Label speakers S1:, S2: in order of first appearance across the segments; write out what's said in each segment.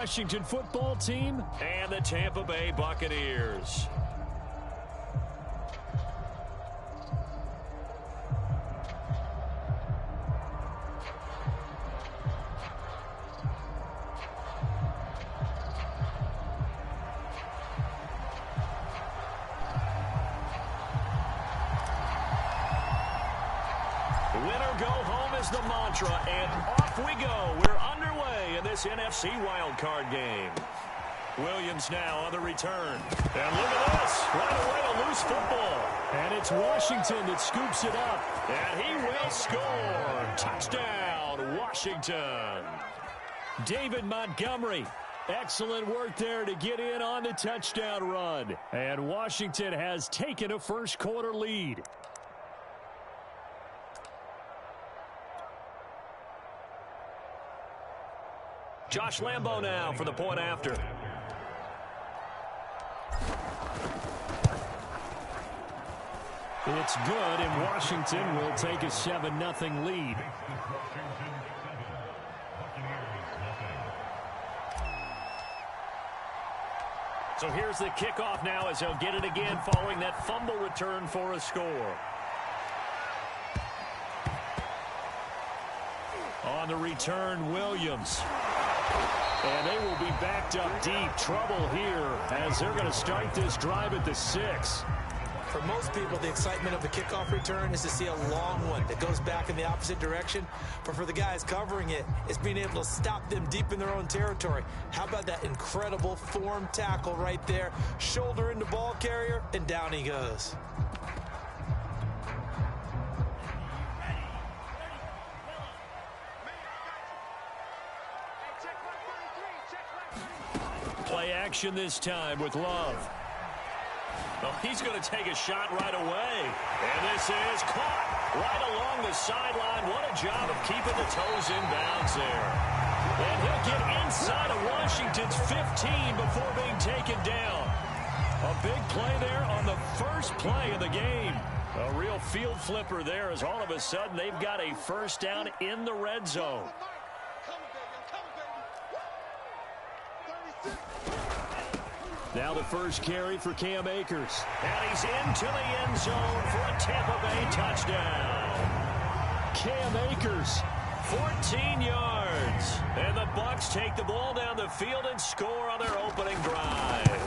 S1: Washington football team and the Tampa Bay Buccaneers. Winner go home is the mantra, and off we go. We're underway in this NFC wildcard game. Williams now on the return. And look at this. Right away, a loose football. And it's Washington that scoops it up. And he will score. Touchdown, Washington. David Montgomery. Excellent work there to get in on the touchdown run. And Washington has taken a first quarter lead. Josh Lambo now for the point after. It's good, and Washington will take a 7-0 lead. So here's the kickoff now as he'll get it again following that fumble return for a score. On the return, Williams. And they will be backed up deep. Trouble here as they're going to start this drive at the 6.
S2: For most people, the excitement of a kickoff return is to see a long one that goes back in the opposite direction. But for the guys covering it, it's being able to stop them deep in their own territory. How about that incredible form tackle right there? Shoulder into ball carrier, and down he goes.
S1: Play action this time with Love. Well, he's going to take a shot right away. And this is caught right along the sideline. What a job of keeping the toes in bounds there. And he'll get inside of Washington's 15 before being taken down. A big play there on the first play of the game. A real field flipper there as all of a sudden they've got a first down in the red zone. Now the first carry for Cam Akers. And he's into the end zone for a Tampa Bay touchdown. Cam Akers, 14 yards. And the Bucs take the ball down the field and score on their opening drive.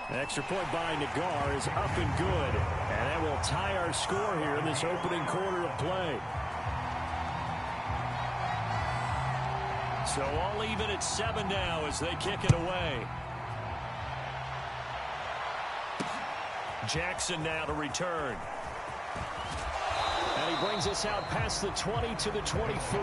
S1: An extra point by Nagar is up and good. And that will tie our score here in this opening quarter of play. So all even at 7 now as they kick it away. Jackson now to return. And he brings us out past the 20 to the 24.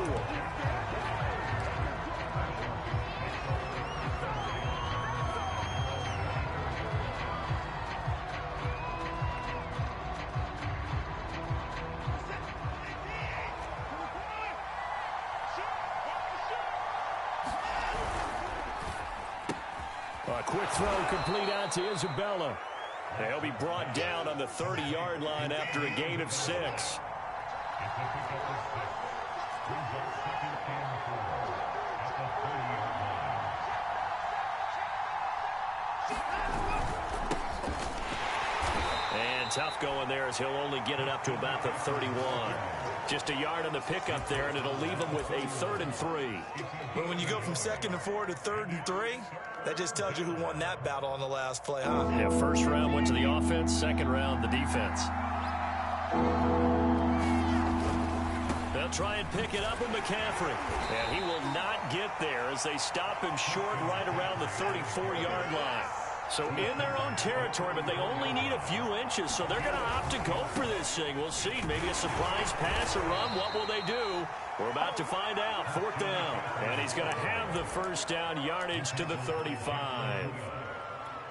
S1: A quick throw complete out to Isabella. They'll be brought down on the 30-yard line after a gain of 6. And tough going there as he'll only get it up to about the 31. Just a yard on the pickup there, and it'll leave him with a 3rd and 3.
S2: But when you go from 2nd and 4 to 3rd and 3, that just tells you who won that battle on the last play, huh?
S1: Yeah, first round went to the offense, second round the defense. They'll try and pick it up with McCaffrey. And he will not get there as they stop him short right around the 34-yard line. So in their own territory, but they only need a few inches, so they're going to opt to go for this thing. We'll see. Maybe a surprise pass or run. What will they do? We're about to find out. 4th down. And he's going to have the first down yardage to the 35.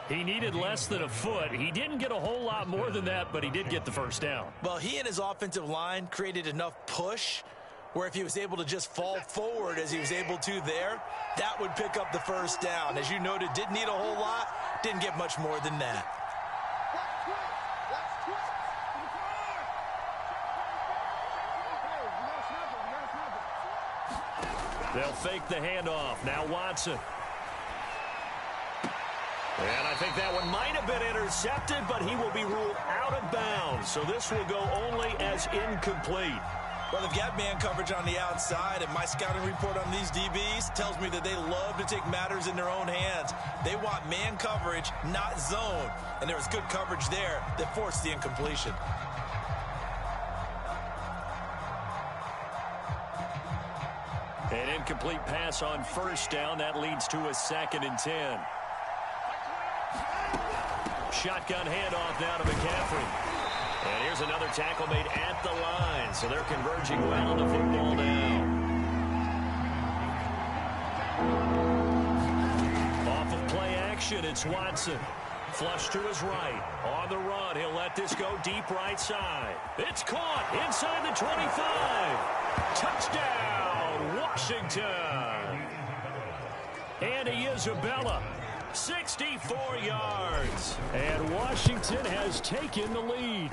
S1: He needed less than a foot. He didn't get a whole lot more than that, but he did get the first down.
S2: Well, he and his offensive line created enough push where if he was able to just fall forward as he was able to there, that would pick up the first down. As you noted, didn't need a whole lot, didn't get much more than that.
S1: They'll fake the handoff. Now Watson. And I think that one might have been intercepted, but he will be ruled out of bounds. So this will go only as incomplete.
S2: Well, they've got man coverage on the outside, and my scouting report on these DBs tells me that they love to take matters in their own hands. They want man coverage, not zone. And there was good coverage there that forced the incompletion.
S1: An incomplete pass on first down. That leads to a 2nd and 10. Shotgun handoff now to McCaffrey. And here's another tackle made at the line. So they're converging well on the football now. Off of play action, it's Watson. Flush to his right. On the run, he'll let this go deep right side. It's caught inside the 25. Touchdown, Washington. Andy Isabella. 64 yards. And Washington has taken the lead.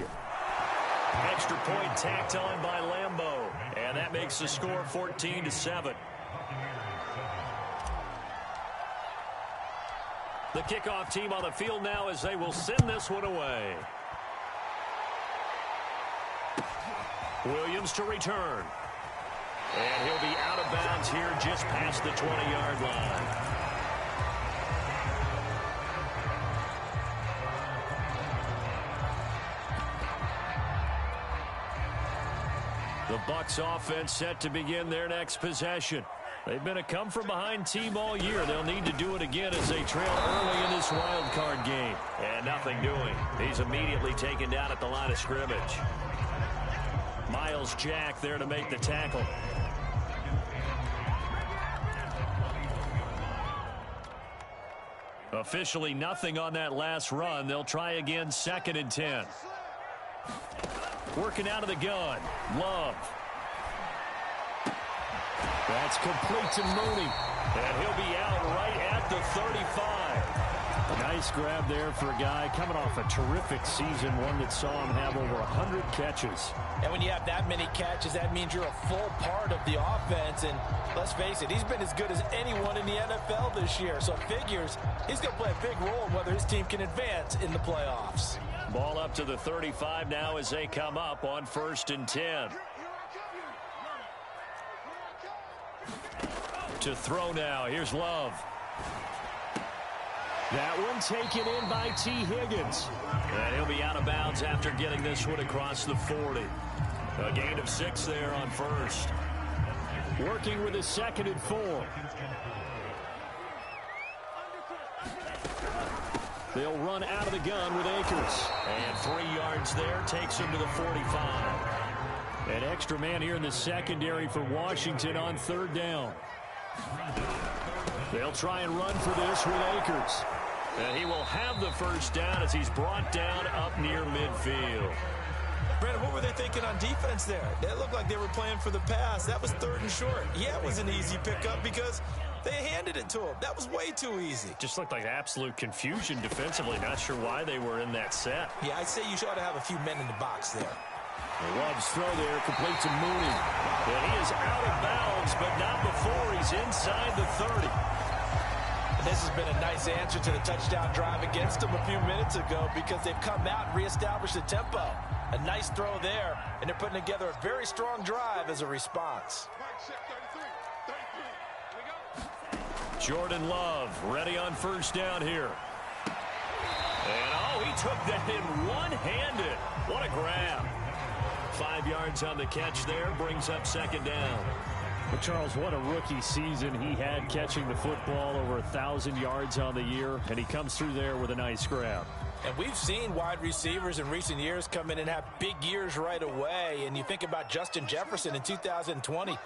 S1: Extra point tacked on by Lambeau. And that makes the score 14-7. The kickoff team on the field now as they will send this one away. Williams to return. And he'll be out of bounds here just past the 20-yard line. The Bucs offense set to begin their next possession. They've been a come-from-behind team all year. They'll need to do it again as they trail early in this wild card game. And nothing doing. He's immediately taken down at the line of scrimmage. Miles Jack there to make the tackle. Officially nothing on that last run. They'll try again 2nd and 10. Working out of the gun. Love. That's complete to Mooney. And he'll be out right at the 35.
S3: A nice grab there for a guy coming off a terrific season, one that saw him have over 100 catches.
S2: And when you have that many catches, that means you're a full part of the offense. And let's face it, he's been as good as anyone in the NFL this year. So it figures he's going to play a big role in whether his team can advance in the playoffs.
S1: Ball up to the 35 now as they come up on 1st and 10. To throw now. Here's Love.
S3: That one taken in by T. Higgins.
S1: And he'll be out of bounds after getting this one across the 40. A gain of 6 there on first.
S3: Working with a 2nd and 4. They'll run out of the gun with Akers.
S1: And 3 yards there takes him to the 45.
S3: An extra man here in the secondary for Washington on 3rd down.
S1: They'll try and run for this with Akers. And he will have the first down as he's brought down up near midfield.
S2: Brandon, what were they thinking on defense there? They looked like they were playing for the pass. That was 3rd and short. Yeah, it was an easy pickup because they handed it to him. That was way too easy.
S1: Just looked like absolute confusion defensively. Not sure why they were in that set.
S2: Yeah, I'd say you ought to have a few men in the box there.
S3: Love's throw there, complete to Mooney.
S1: And he is out of bounds, but not before he's inside the 30.
S2: This has been a nice answer to the touchdown drive against them a few minutes ago because they've come out and reestablished the tempo. A nice throw there, and they're putting together a very strong drive as a response.
S1: Jordan Love ready on first down here. And, oh, he took that in one-handed. What a grab. 5 yards on the catch there, brings up 2nd down.
S3: Well, Charles, what a rookie season he had catching the football, over 1,000 yards on the year, and he comes through there with a nice grab.
S2: And we've seen wide receivers in recent years come in and have big years right away. And you think about Justin Jefferson in 2020,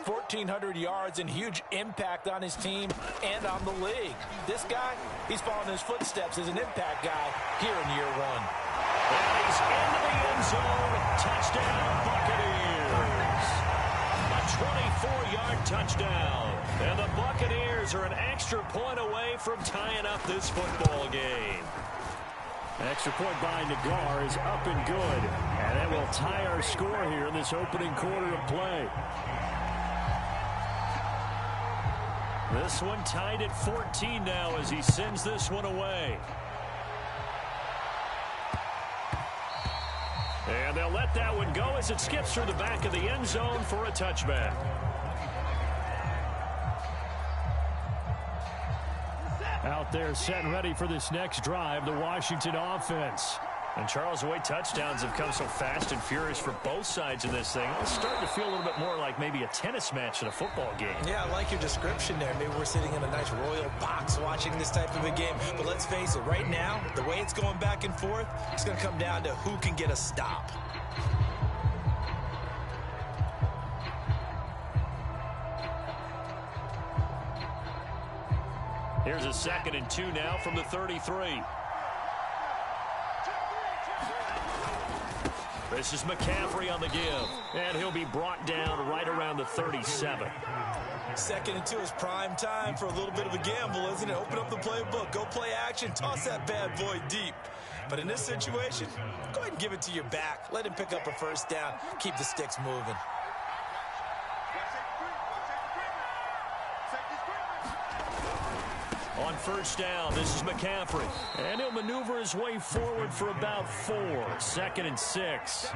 S2: 1,400 yards and huge impact on his team and on the league. This guy, he's following his footsteps as an impact guy here in year 1.
S1: And he's into the end zone. Touchdown, Buccaneers. A 24-yard touchdown. And the Buccaneers are an extra point away from tying up this football game.
S3: An extra point by Nagar is up and good. And that will tie our score here in this opening quarter of play.
S1: This one tied at 14 now as he sends this one away. And they'll let that one go as it skips through the back of the end zone for a touchback.
S3: Out there set and ready for this next drive, the Washington offense.
S1: And Charles, the way touchdowns have come so fast and furious for both sides of this thing, it's starting to feel a little bit more like maybe a tennis match than a football game.
S2: Yeah, I like your description there. Maybe we're sitting in a nice royal box watching this type of a game. But let's face it, right now, the way it's going back and forth, it's going to come down to who can get a stop.
S1: Here's a 2nd and 2 now from the 33. This is McCaffrey on the give, and he'll be brought down right around the 37.
S2: 2nd and 2 is prime time for a little bit of a gamble, isn't it? Open up the playbook, go play action, toss that bad boy deep. But in this situation, go ahead and give it to your back. Let him pick up a first down. Keep the sticks moving.
S1: On first down, this is McCaffrey. And he'll maneuver his way forward for about 4. 2nd and 6.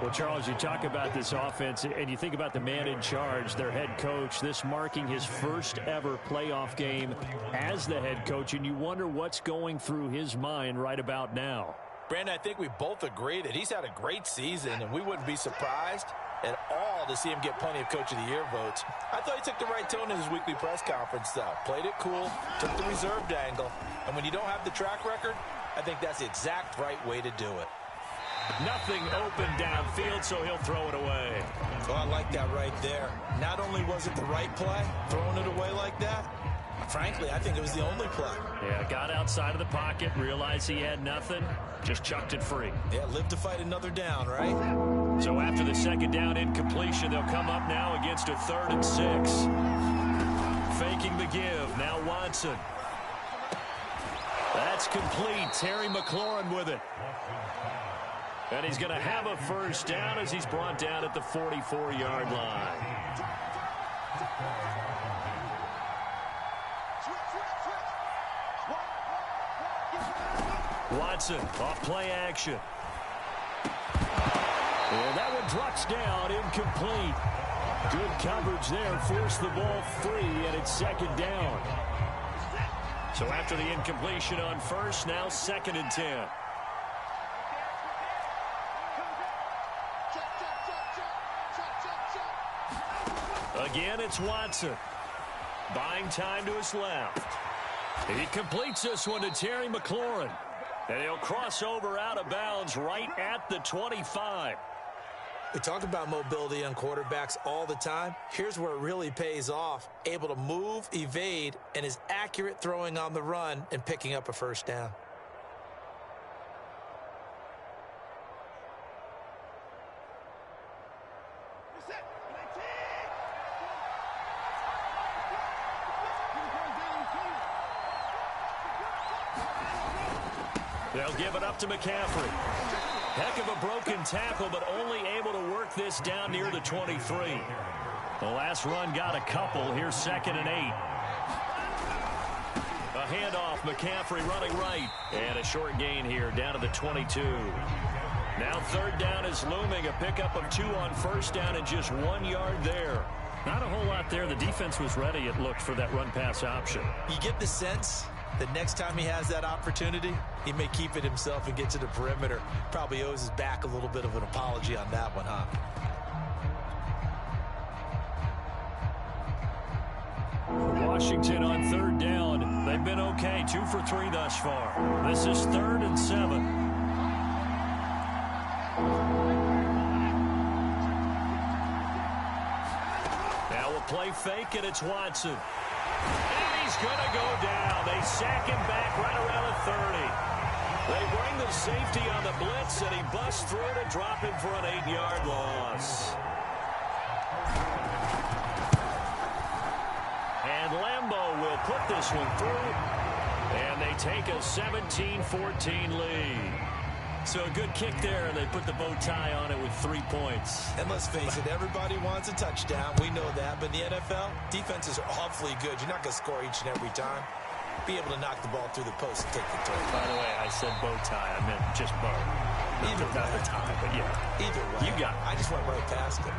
S3: Well, Charles, you talk about this offense, and you think about the man in charge, their head coach, this marking his first ever playoff game as the head coach, and you wonder what's going through his mind right about now.
S2: Brandon, I think we both agree that he's had a great season, and we wouldn't be surprised at all to see him get plenty of Coach of the Year votes. I thought he took the right tone in his weekly press conference, though. Played it cool, took the reserved angle, and when you don't have the track record, I think that's the exact right way to do it.
S1: Nothing open downfield, so he'll throw it away.
S2: Well, I like that right there. Not only was it the right play, throwing it away like that, frankly, I think it was the only play.
S1: Yeah, got outside of the pocket, realized he had nothing, just chucked it free.
S2: Yeah, live to fight another down, right?
S1: So after the 2nd down incompletion, they'll come up now against a 3rd and 6. Faking the give, now Watson. That's complete. Terry McLaurin with it. And he's going to have a first down as he's brought down at the 44-yard line. Watson off play action. And that one drops down, incomplete. Good coverage there, forced the ball free, and it's 2nd down. So after the incompletion on first, now 2nd and 10. Again, it's Watson. Buying time to his left. He completes this one to Terry McLaurin. And he'll cross over out of bounds right at the 25.
S2: We talk about mobility on quarterbacks all the time. Here's where it really pays off. Able to move, evade, and is accurate throwing on the run and picking up a first down.
S1: They'll give it up to McCaffrey. Heck of a broken tackle, but only able to work this down near the 23. The last run got a couple. Here's 2nd and 8. A handoff, McCaffrey running right. And a short gain here down to the 22. Now 3rd down is looming. A pickup of 2 on first down and just 1 yard there.
S3: Not a whole lot there. The defense was ready, it looked, for that run-pass option.
S2: You get the sense that next time he has that opportunity, he may keep it himself and get to the perimeter. Probably owes his back a little bit of an apology on that one, huh?
S3: Washington on 3rd down. They've been okay. 2 for 3 thus far. This is 3rd and 7.
S1: Now we'll play fake, and it's Watson. And he's going to go down. They sack him back right around the 30. They bring the safety on the blitz, and he busts through to drop him for an 8-yard loss. And Lambeau will put this one through, and they take a 17-14 lead. So a good kick there, and they put the bow tie on it with 3 points.
S2: And let's face it, everybody wants a touchdown. We know that. But in the NFL, defenses are awfully good. You're not going to score each and every time. Be able to knock the ball through the post and take the throw.
S1: By the way, I said bow tie. I meant just bow.
S2: Either way.
S1: Not the tie, but yeah.
S2: Either way.
S1: You got it.
S2: I just went right past it.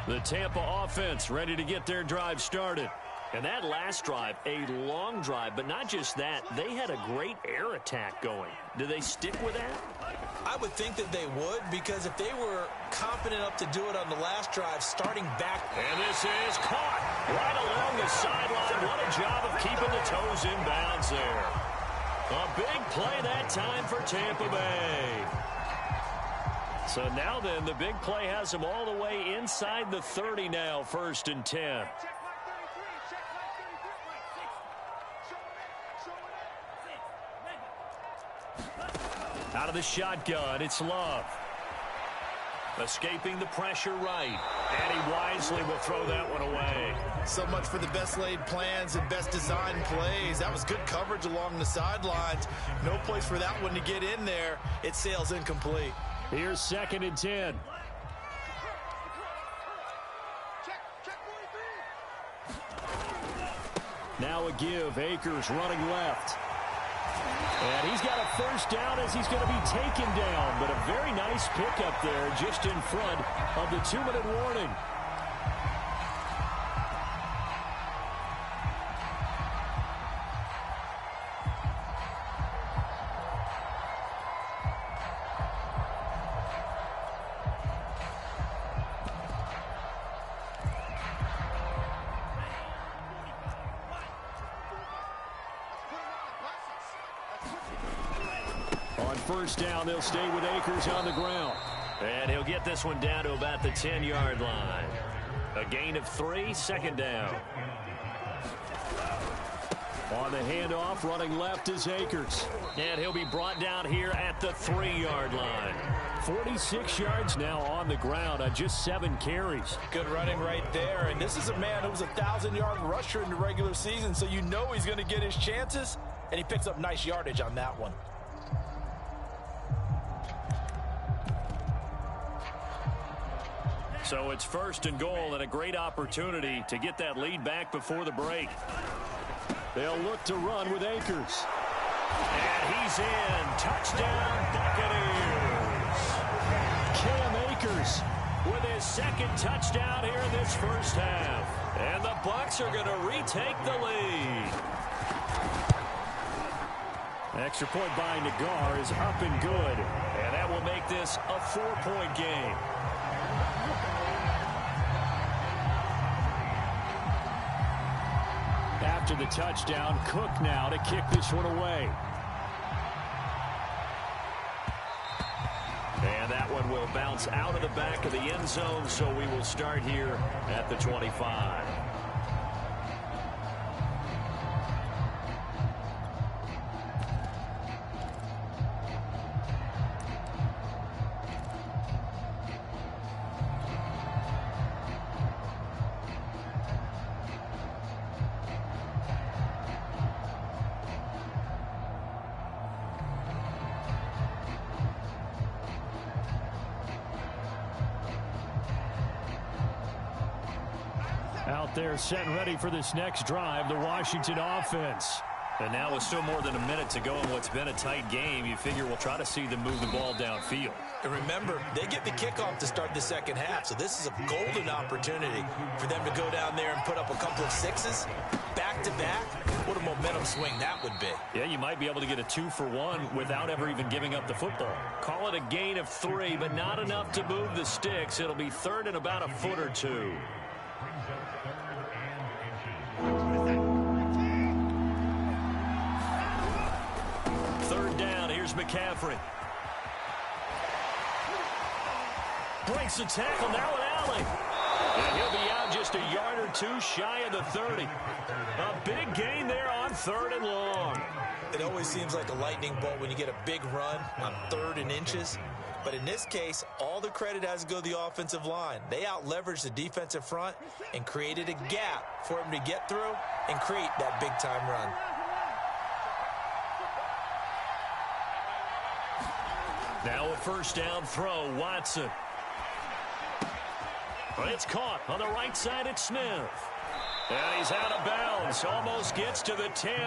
S1: The Tampa offense ready to get their drive started. And that last drive, a long drive, but not just that. They had a great air attack going. Do they stick with that?
S2: I would think that they would, because if they were confident enough to do it on the last drive, starting back.
S1: And this is caught right along the sideline. What a job of keeping the toes in bounds there. A big play that time for Tampa Bay. So now then, the big play has them all the way inside the 30 now, 1st and 10. Out of the shotgun, it's Love. Escaping the pressure right. And he wisely will throw that one away.
S2: So much for the best laid plans and best designed plays. That was good coverage along the sidelines. No place for that one to get in there. It sails incomplete.
S3: Here's 2nd and 10. Now a give. Akers running left. And he's got a 1st down as he's going to be taken down. But a very nice pickup there just in front of the 2-minute warning. On 1st down, they'll stay with Akers on the ground.
S1: And he'll get this one down to about the 10-yard line. A gain of 3, 2nd down.
S3: On the handoff, running left is Akers.
S1: And he'll be brought down here at the 3-yard line.
S3: 46 yards now on the ground on just 7 carries.
S2: Good running right there. And this is a man who was a 1,000-yard rusher in the regular season, so you know he's going to get his chances. And he picks up nice yardage on that one.
S1: So it's 1st and goal and a great opportunity to get that lead back before the break.
S3: They'll look to run with Akers.
S1: And he's in. Touchdown, Buccaneers.
S3: Cam Akers
S1: with his 2nd touchdown here in this 1st half. And the Bucs are going to retake the lead.
S3: Extra point by Nagar is up and good.
S1: And that will make this a 4-point game.
S3: After the touchdown, Cook now to kick this one away.
S1: And that one will bounce out of the back of the end zone, so we will start here at the 25.
S3: Out there set and ready for this next drive, the Washington offense.
S1: And now with still more than a minute to go in what's been a tight game, you figure we'll try to see them move the ball downfield.
S2: And remember, they get the kickoff to start the 2nd half, so this is a golden opportunity for them to go down there and put up a couple of 6s back-to-back. What a momentum swing that would be.
S1: Yeah, you might be able to get a 2-for-1 without ever even giving up the football. Call it a gain of 3, but not enough to move the sticks. It'll be 3rd and about a foot or 2. McCaffrey breaks the tackle now at Allen. And he'll be out just a yard or 2 shy of the 30. A big gain there on 3rd and long.
S2: It always seems like a lightning bolt when you get a big run on 3rd and inches. But in this case, all the credit has to go to the offensive line. They out-leveraged the defensive front and created a gap for him to get through and create that big-time run.
S1: Now a first down throw, Watson. But it's caught on the right side at Smith. And he's out of bounds, almost gets to the 10.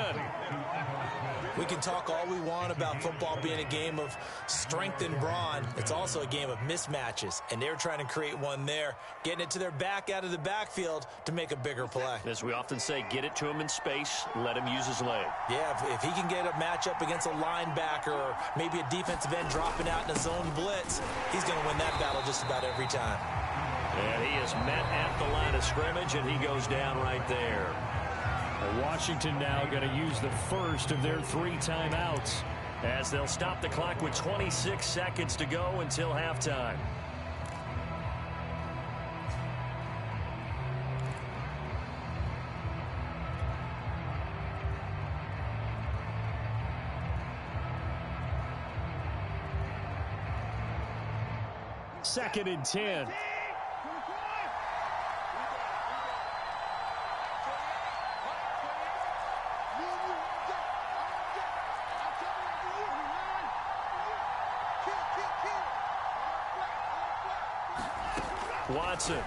S2: We can talk all we want about football being a game of strength and brawn. It's also a game of mismatches, and they're trying to create one there, getting it to their back out of the backfield to make a bigger play.
S1: As we often say, get it to him in space, let him use his leg.
S2: Yeah, if he can get a matchup against a linebacker or maybe a defensive end dropping out in a zone blitz, he's going to win that battle just about every time.
S1: And he is met at the line of scrimmage, and he goes down right there.
S3: Washington now going to use the first of their 3 timeouts as they'll stop the clock with 26 seconds to go until halftime. Second and 10. Watson.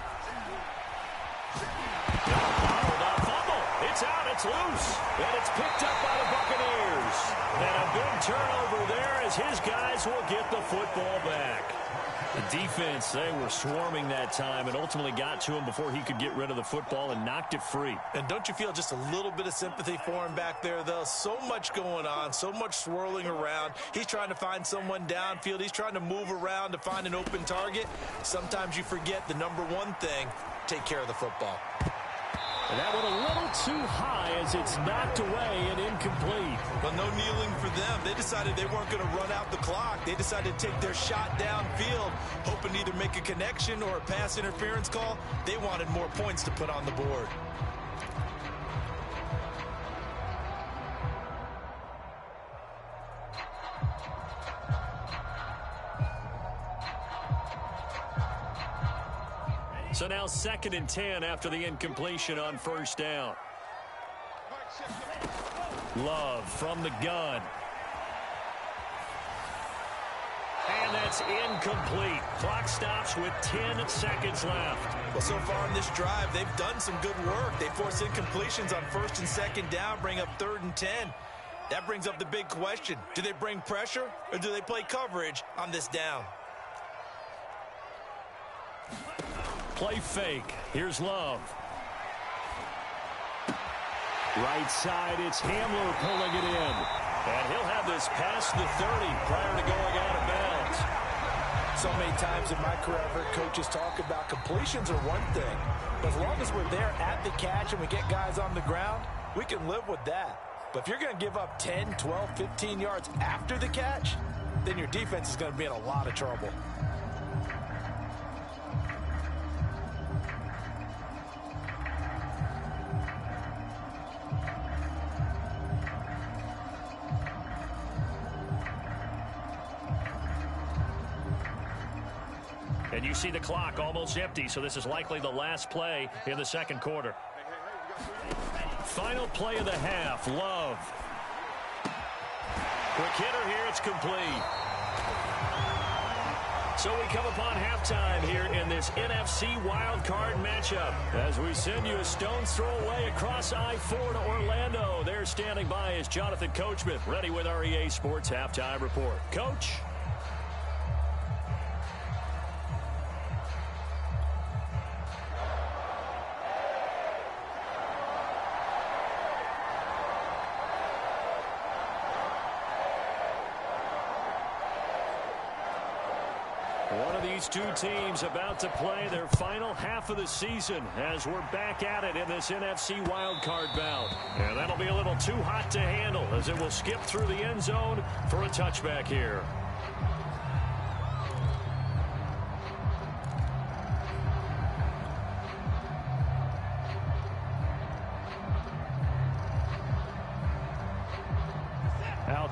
S3: Fumble. It's out. It's loose. And it's picked up by the Buccaneers. And a big turnover there as his guys will get the football back. The defense, they were swarming that time and ultimately got to him before he could get rid of the football and knocked it free.
S2: And don't you feel just a little bit of sympathy for him back there, though? So much going on, so much swirling around. He's trying to find someone downfield. He's trying to move around to find an open target. Sometimes you forget the number one thing, take care of the football.
S3: And that one a little too high as it's knocked away and incomplete.
S2: Well, no kneeling for them. They decided they weren't going to run out the clock. They decided to take their shot downfield, hoping to either make a connection or a pass interference call. They wanted more points to put on the board.
S3: So now 2nd and 10 after the incompletion on first down. Love from the gun. And that's incomplete. Clock stops with 10 seconds left.
S2: Well, so far in this drive, they've done some good work. They force incompletions on 1st and 2nd down, bring up 3rd and 10. That brings up the big question. Do they bring pressure or do they play coverage on this down?
S3: Play fake. Here's Love. Right side, it's Hamler pulling it in.
S1: And he'll have this past the 30 prior to going out of bounds.
S2: So many times in my career, I've heard coaches talk about completions are one thing. But as long as we're there at the catch and we get guys on the ground, we can live with that. But if you're going to give up 10, 12, 15 yards after the catch, then your defense is going to be in a lot of trouble.
S3: And you see the clock almost empty, so this is likely the last play in the second quarter. Final play of the half, Love.
S1: Quick hitter here, it's complete. So we come upon halftime here in this NFC wildcard matchup. As we send you a stone's throw away across I-4 to Orlando. There standing by is Jonathan Coachman, ready with our EA Sports Halftime Report. Coach? One of these two teams about to play their final half of the season as we're back at it in this NFC wildcard bout. And that'll be a little too hot to handle as it will skip through the end zone for a touchback here.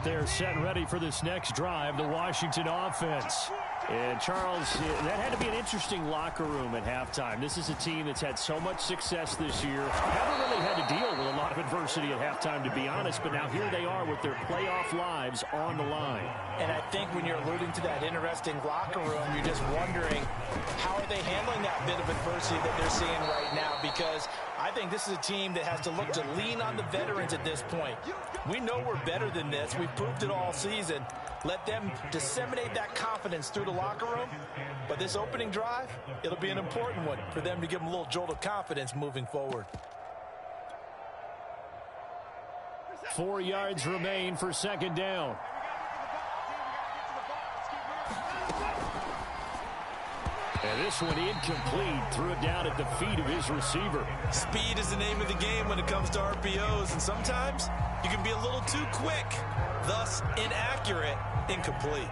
S3: They're set and ready for this next drive, the Washington offense. And, Charles, that had to be an interesting locker room at halftime. This is a team that's had so much success this year. Haven't really had to deal with a lot of adversity at halftime, to be honest. But now here they are with their playoff lives on the line.
S2: And I think when you're alluding to that interesting locker room, you're just wondering, how are they handling that bit of adversity that they're seeing right now? Because I think this is a team that has to look to lean on the veterans at this point. We know we're better than this. We've proved it all season. Let them disseminate that confidence through the locker room. But this opening drive, it'll be an important one for them to give them a little jolt of confidence moving forward.
S3: 4 yards remain for second down. And this one incomplete. Threw it down at the feet of his receiver.
S2: Speed is the name of the game when it comes to RPOs. And sometimes you can be a little too quick. Thus, inaccurate, incomplete.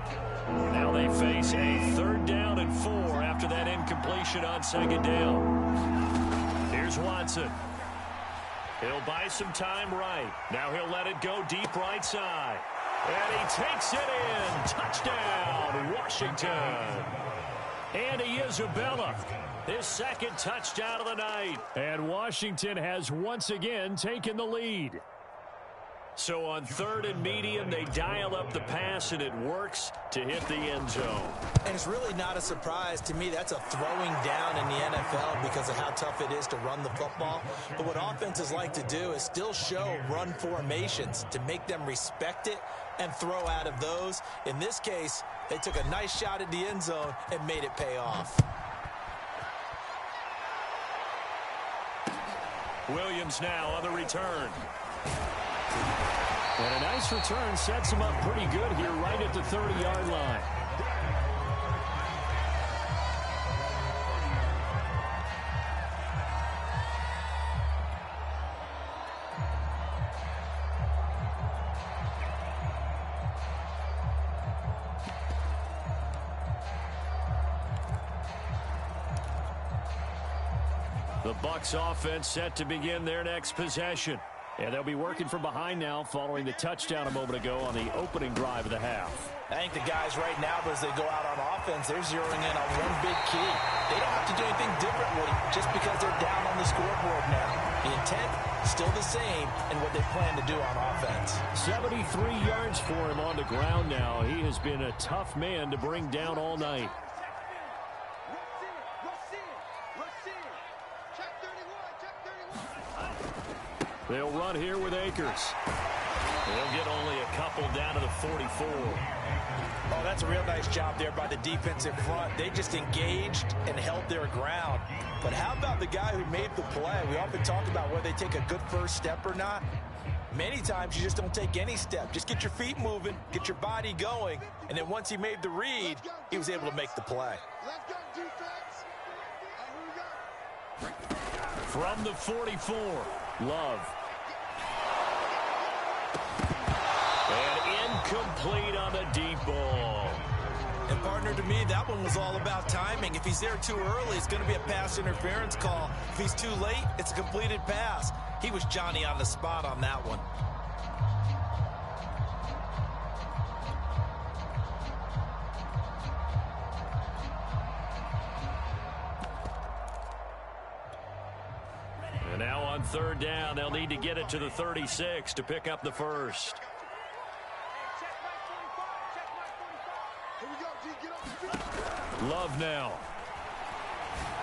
S1: Now they face a 3rd down and 4 after that incompletion on second down. Here's Watson. He'll buy some time right. Now he'll let it go deep right side. And he takes it in. Touchdown, Washington. Andy Isabella, his 2nd touchdown of the night.
S3: And Washington has once again taken the lead.
S1: So on 3rd and medium, they dial up the pass, and it works to hit the end zone.
S2: And it's really not a surprise to me. That's a throwing down in the NFL because of how tough it is to run the football. But what offenses like to do is still show run formations to make them respect it and throw out of those. In this case, they took a nice shot at the end zone and made it pay off.
S1: Williams now on the return.
S3: And a nice return sets him up pretty good here right at the 30-yard line.
S1: The Bucs offense set to begin their next possession.
S3: And they'll be working from behind now following the touchdown a moment ago on the opening drive of the half.
S2: I think the guys right now, as they go out on offense, they're zeroing in on one big key. They don't have to do anything differently just because they're down on the scoreboard now. The intent, still the same in what they plan to do on offense.
S3: 73 yards for him on the ground now. He has been a tough man to bring down all night. They'll run here with Akers.
S1: They'll get only a couple down to the 44.
S2: Oh, that's a real nice job there by the defensive front. They just engaged and held their ground. But how about the guy who made the play? We often talk about whether they take a good first step or not. Many times you just don't take any step. Just get your feet moving, get your body going, and then once he made the read, he was able to make the play.
S1: From the 44,
S3: Love.
S1: And incomplete on the deep ball.
S2: And partner, to me, that one was all about timing. If he's there too early, it's going to be a pass interference call. If he's too late, it's a completed pass. He was Johnny on the spot on that one.
S1: And now on 3rd down, they'll need to get it to the 36 to pick up the first. Love now.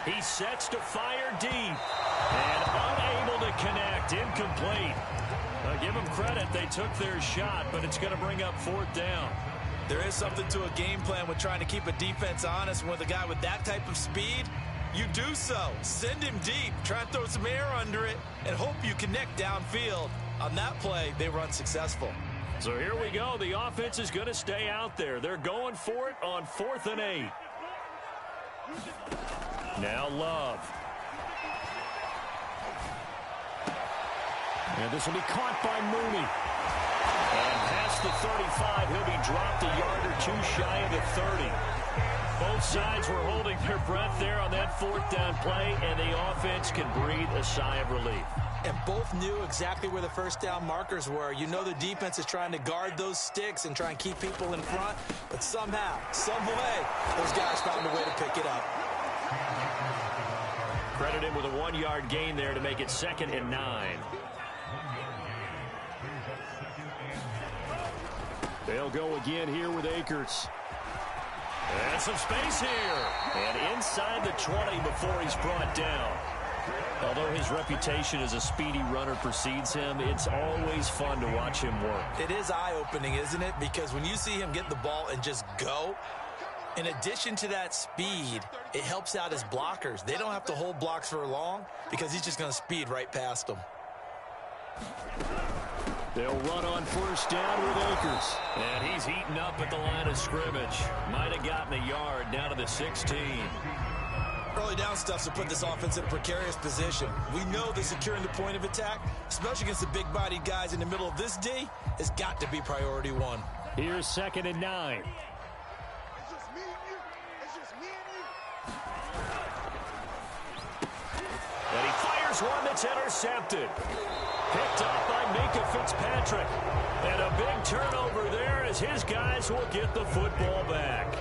S1: He sets to fire deep. And unable to connect. Incomplete. Give them credit. They took their shot, but it's going to bring up 4th down.
S2: There is something to a game plan with trying to keep a defense honest. With a guy with that type of speed, you do so. Send him deep. Try and throw some air under it and hope you connect downfield. On that play, they were unsuccessful.
S1: So here we go. The offense is going to stay out there. They're going for it on 4th and 8. Now Love.
S3: And this will be caught by Mooney.
S1: And past the 35, he'll be dropped a yard or two shy of the 30. Both sides were holding their breath there on that 4th down play, and the offense can breathe a sigh of relief.
S2: And both knew exactly where the first down markers were. You know the defense is trying to guard those sticks and try and keep people in front. But somehow, some way, those guys found a way to pick it up.
S1: Credit him with a 1-yard gain there to make it 2nd and 9.
S3: They'll go again here with Akers.
S1: And some space here. And inside the 20 before he's brought down. Although his reputation as a speedy runner precedes him, it's always fun to watch him work.
S2: It is eye-opening, isn't it? Because when you see him get the ball and just go, in addition to that speed, it helps out his blockers. They don't have to hold blocks for long because he's just going to speed right past them.
S3: They'll run on first down with Akers.
S1: And he's heating up at the line of scrimmage. Might have gotten a yard down to the 16.
S2: Early down stuff to put this offense in a precarious position. We know that securing the point of attack, especially against the big-bodied guys in the middle of this D, has got to be priority one.
S3: Here's 2nd and 9.
S1: And he fires one that's intercepted. Picked up by Minka Fitzpatrick. And a big turnover there as his guys will get the football back.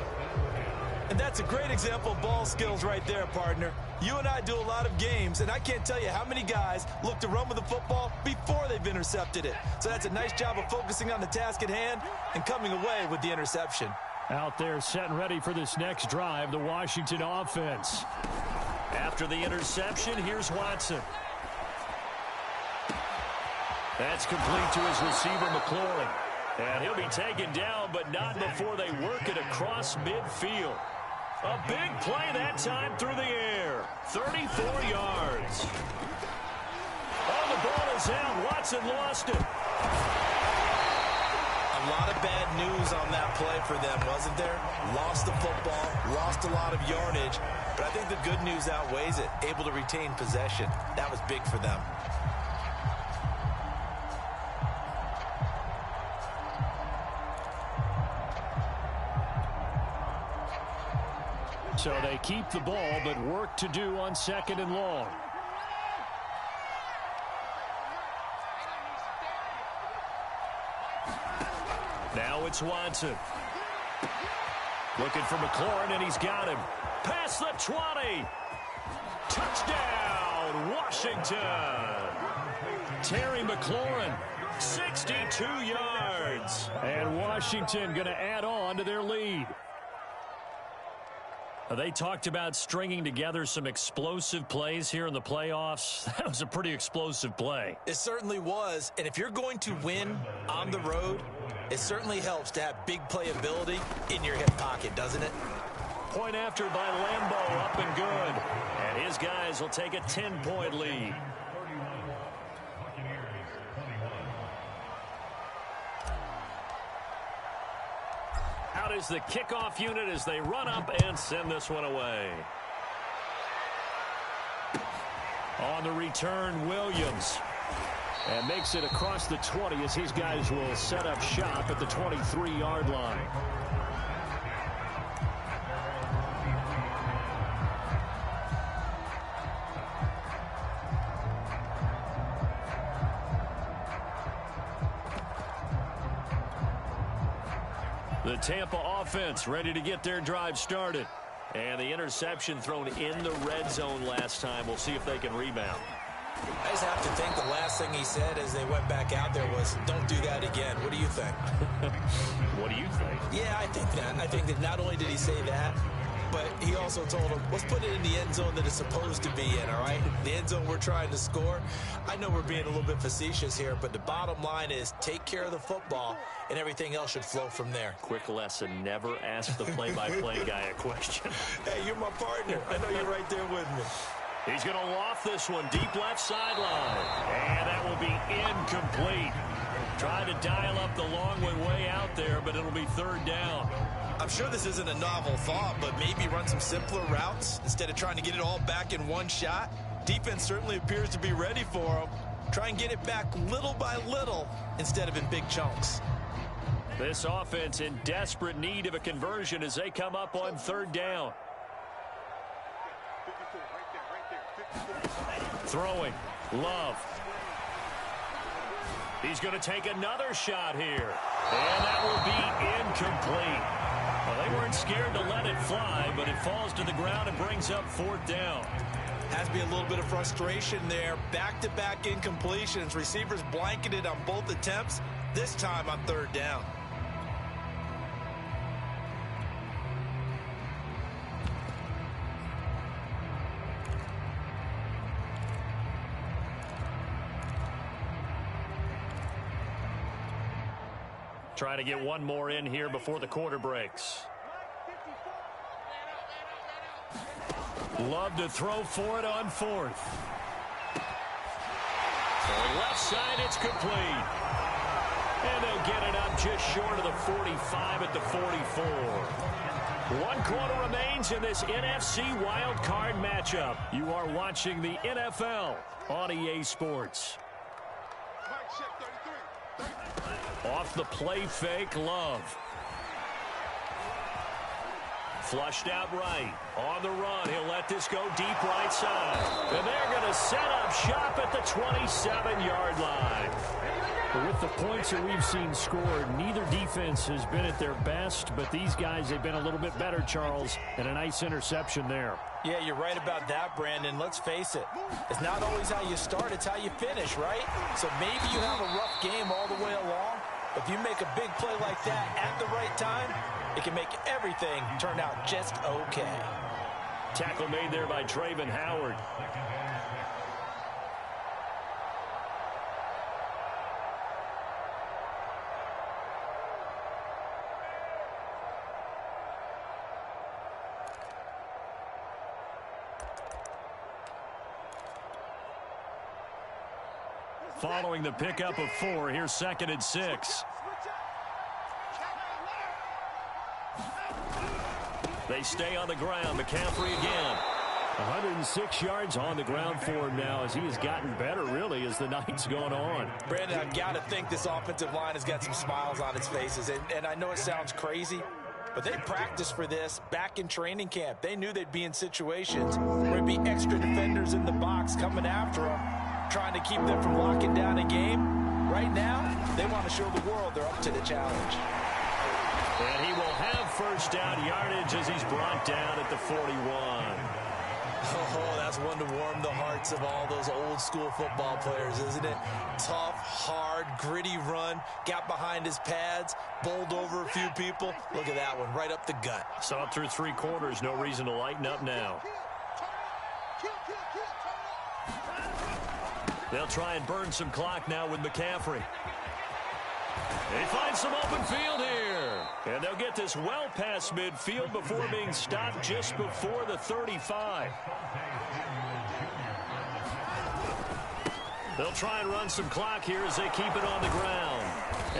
S2: And that's a great example of ball skills right there, partner. You and I do a lot of games, and I can't tell you how many guys look to run with the football before they've intercepted it. So that's a nice job of focusing on the task at hand and coming away with the interception.
S3: Out there set and ready for this next drive, the Washington offense.
S1: After the interception, here's Watson. That's complete to his receiver, McLaurin. And he'll be taken down, but not before they work it across midfield. A big play that time through the air. 34 yards. Oh, the ball is out. Watson lost it.
S2: A lot of bad news on that play for them, wasn't there? Lost the football, lost a lot of yardage, but I think the good news outweighs it. Able to retain possession. That was big for them.
S3: So they keep the ball, but work to do on 2nd and long.
S1: Now it's Watson. Looking for McLaurin, and he's got him. Past the 20. Touchdown, Washington. Terry McLaurin, 62 yards.
S3: And Washington going to add on to their lead.
S1: They talked about stringing together some explosive plays here in the playoffs. That was a pretty explosive play.
S2: It certainly was. And if you're going to win on the road, it certainly helps to have big playability in your hip pocket, doesn't it?
S1: Point after by Lambeau, up and good. And his guys will take a 10-point lead. Out is the kickoff unit as they run up and send this one away. On the return, Williams. And makes it across the 20 as his guys will set up shop at the 23-yard line. The Tampa offense ready to get their drive started. And the interception thrown in the red zone last time. We'll see if they can rebound.
S2: I just have to think the last thing he said as they went back out there was, don't do that again. What do you think?
S1: What do you think?
S2: Yeah, I think that. I think that not only did he say that, but he also told him, let's put it in the end zone that it's supposed to be in, all right? The end zone we're trying to score. I know we're being a little bit facetious here, but the bottom line is take care of the football, and everything else should flow from there.
S1: Quick lesson, never ask the play-by-play guy a question.
S2: Hey, you're my partner. I know you're right there with me.
S1: He's going to loft this one deep left sideline. And that will be incomplete. Tried to dial up the long way out there, but it'll be third down.
S2: I'm sure this isn't a novel thought, but maybe run some simpler routes instead of trying to get it all back in one shot. Defense certainly appears to be ready for them. Try and get it back little by little instead of in big chunks.
S1: This offense in desperate need of a conversion as they come up on third down. Throwing, Love. He's going to take another shot here. And that will be incomplete. Well, they weren't scared to let it fly, but it falls to the ground and brings up 4th down.
S2: Has to be a little bit of frustration there. Back-to-back incompletions. Receivers blanketed on both attempts, this time on 3rd down.
S1: Trying to get one more in here before the quarter breaks. Love to throw for it on 4th. Going left side, it's complete. And they'll get it up just short of the 45 at the 44. 1 quarter remains in this NFC Wild Card matchup. You are watching the NFL on EA Sports. Off the play fake, Love. Flushed out right. On the run, he'll let this go deep right side. And they're going to set up shop at the 27-yard line.
S3: With the points that we've seen scored, neither defense has been at their best, but these guys, they've been a little bit better, Charles, and a nice interception there.
S2: Yeah, you're right about that, Brandon. Let's face it. It's not always how you start, it's how you finish, right? So maybe you have a rough game all the way along. If you make a big play like that at the right time, it can make everything turn out just okay.
S1: Tackle made there by Traven Howard. Following the pickup of 4, here's 2nd and 6. They stay on the ground. McCaffrey again.
S3: 106 yards on the ground for him now as he has gotten better, really, as the night's gone on.
S2: Brandon, I've got to think this offensive line has got some smiles on its faces. And I know it sounds crazy, but they practiced for this back in training camp. They knew they'd be in situations where there'd be extra defenders in the box coming after them, trying to keep them from locking down a game. Right now, they want to show the world they're up to the challenge.
S1: And he will have 1st down yardage as he's brought down at the 41.
S2: Oh, that's one to warm the hearts of all those old school football players, isn't it? Tough, hard, gritty run, got behind his pads, bowled over a few people. Look at that one, right up the gut.
S1: Saw through 3 quarters, no reason to lighten up now. They'll try and burn some clock now with McCaffrey. They find some open field here. And they'll get this well past midfield before being stopped just before the 35. They'll try and run some clock here as they keep it on the ground.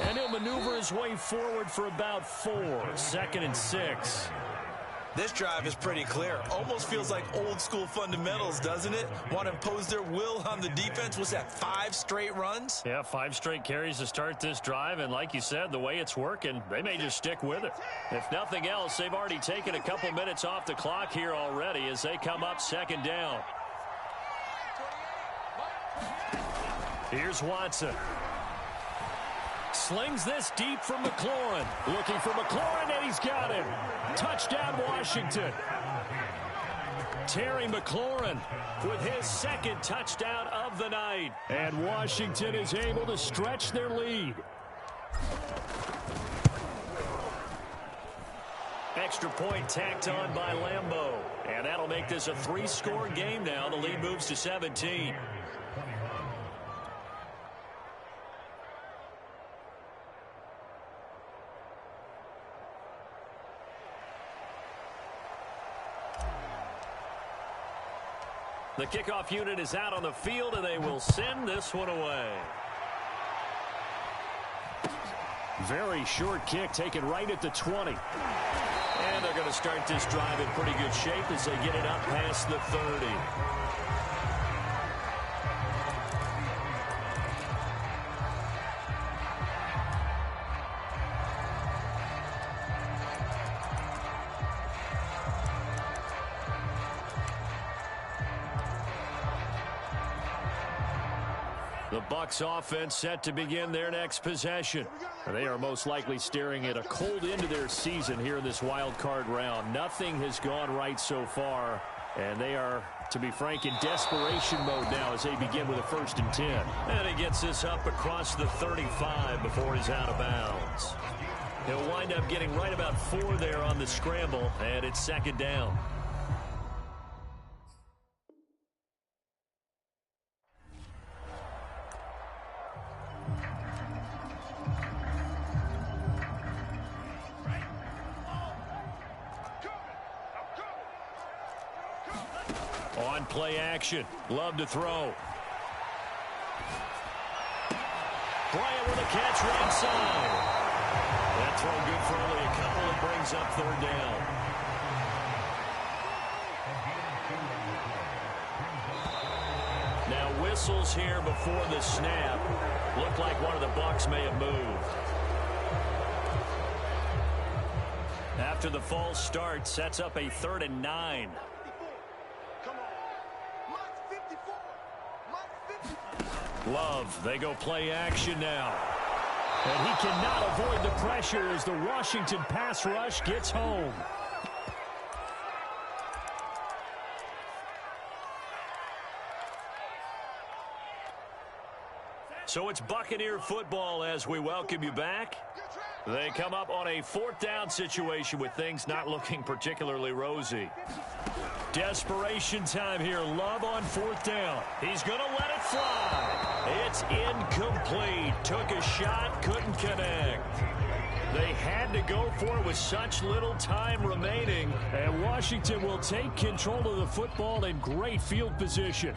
S1: And he'll maneuver his way forward for about 4. 2nd and 6.
S2: This drive is pretty clear. Almost feels like old school fundamentals, doesn't it? Want to impose their will on the defense. Was that 5 straight runs?
S1: Yeah, 5 straight carries to start this drive. And like you said, the way it's working, they may just stick with it. If nothing else, they've already taken a couple minutes off the clock here already as they come up 2nd down. Here's Watson. Slings this deep for McLaurin. Looking for McLaurin, and he's got him. Touchdown, Washington. Terry McLaurin with his 2nd touchdown of the night.
S3: And Washington is able to stretch their lead.
S1: Extra point tacked on by Lambeau. And that'll make this a 3-score game now. The lead moves to 17. The kickoff unit is out on the field, and they will send this one away.
S3: Very short kick taken right at the 20.
S1: And they're going to start this drive in pretty good shape as they get it up past the 30. The Bucs offense set to begin their next possession.
S3: They are most likely staring at a cold end to their season here in this wild card round. Nothing has gone right so far, and they are, to be frank, in desperation mode now as they begin with a 1st and 10.
S1: And he gets this up across the 35 before he's out of bounds. He'll wind up getting right about 4 there on the scramble, and it's 2nd down. On play action. Love to throw. Bryant with a catch right side. That throw good for only a couple. It brings up 3rd down. Now whistles here before the snap. Looked like one of the Bucs may have moved. After the false start, sets up a 3rd and 9. Love, they go play action now.
S3: And he cannot avoid the pressure as the Washington pass rush gets home.
S1: So it's Buccaneer football as we welcome you back. They come up on a 4th down situation with things not looking particularly rosy. Desperation time here. Love on 4th down. He's going to let it fly. It's incomplete. Took a shot, couldn't connect. They had to go for it with such little time remaining.
S3: And Washington will take control of the football in great field position.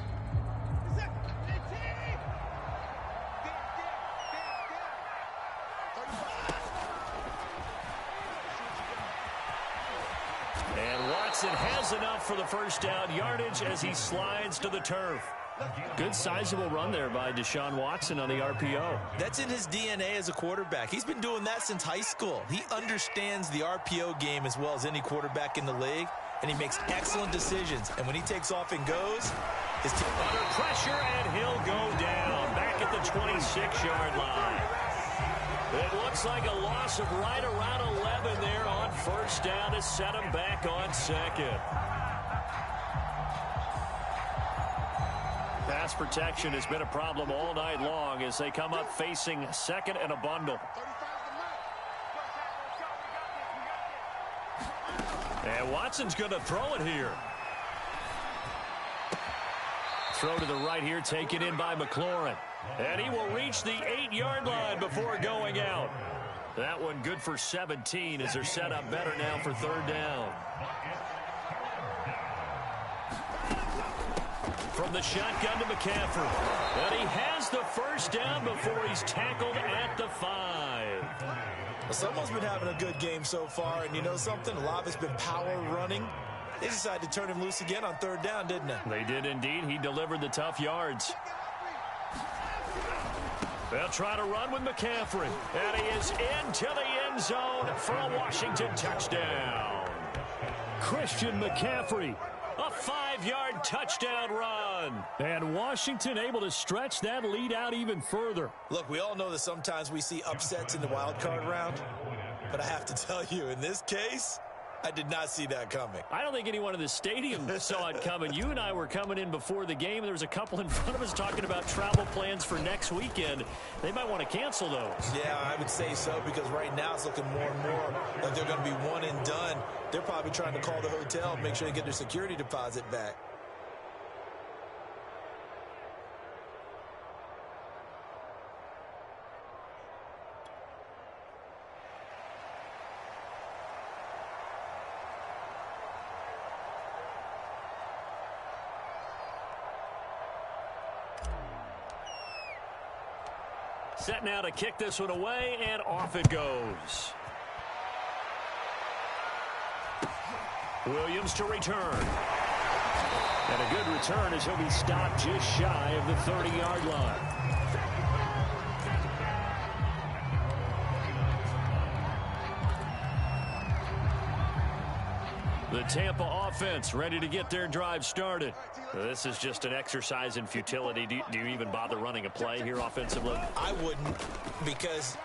S1: Has enough for the 1st down yardage as he slides to the turf.
S3: Good sizable run there by Deshaun Watson on the RPO.
S2: That's in his DNA as a quarterback. He's been doing that since high school. He understands the RPO game as well as any quarterback in the league, and he makes excellent decisions. And when he takes off and goes, his team
S1: under pressure, and he'll go down back at the 26-yard line. It looks like a loss of right around 11 there on 1st down to set him back on 2nd. Pass protection has been a problem all night long as they come up facing 2nd and a bundle. And Watson's going to throw it here. Throw to the right here, taken in by McLaurin. And he will reach the 8-yard line before going out. That one good for 17 as they're set up better now for 3rd down. From the shotgun to McCaffrey. And he has the 1st down before he's tackled at the 5.
S2: Well, someone's been having a good game so far, and you know something? A lot of it's been power running. They decided to turn him loose again on 3rd down, didn't they?
S1: They did indeed. He delivered the tough yards. They'll try to run with McCaffrey. And he is into the end zone for a Washington touchdown.
S3: Christian McCaffrey.
S1: A 5-yard touchdown run.
S3: And Washington able to stretch that lead out even further.
S2: Look, we all know that sometimes we see upsets in the wild card round. But I have to tell you, in this case, I did not see that coming.
S3: I don't think anyone in the stadium saw it coming. You and I were coming in before the game. There was a couple in front of us talking about travel plans for next weekend. They might want to cancel those.
S2: Yeah, I would say so, because right now it's looking more and more like they're going to be one and done. They're probably trying to call the hotel and make sure they get their security deposit back.
S1: Set now to kick this one away, and off it goes. Williams to return.
S3: And a good return as he'll be stopped just shy of the 30-yard line.
S1: The Tampa offense ready to get their drive started. This is just an exercise in futility. Do you even bother running a play here offensively?
S2: I wouldn't, because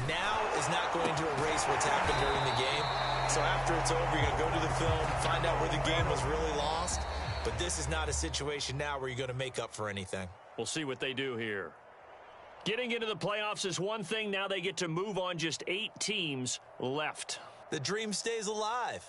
S2: now is not going to erase what's happened during the game. So after it's over, you're going to go to the film, find out where the game was really lost. But this is not a situation now where you're going to make up for anything.
S1: We'll see what they do here. Getting into the playoffs is one thing. Now they get to move on. Just 8 teams left.
S2: The dream stays alive.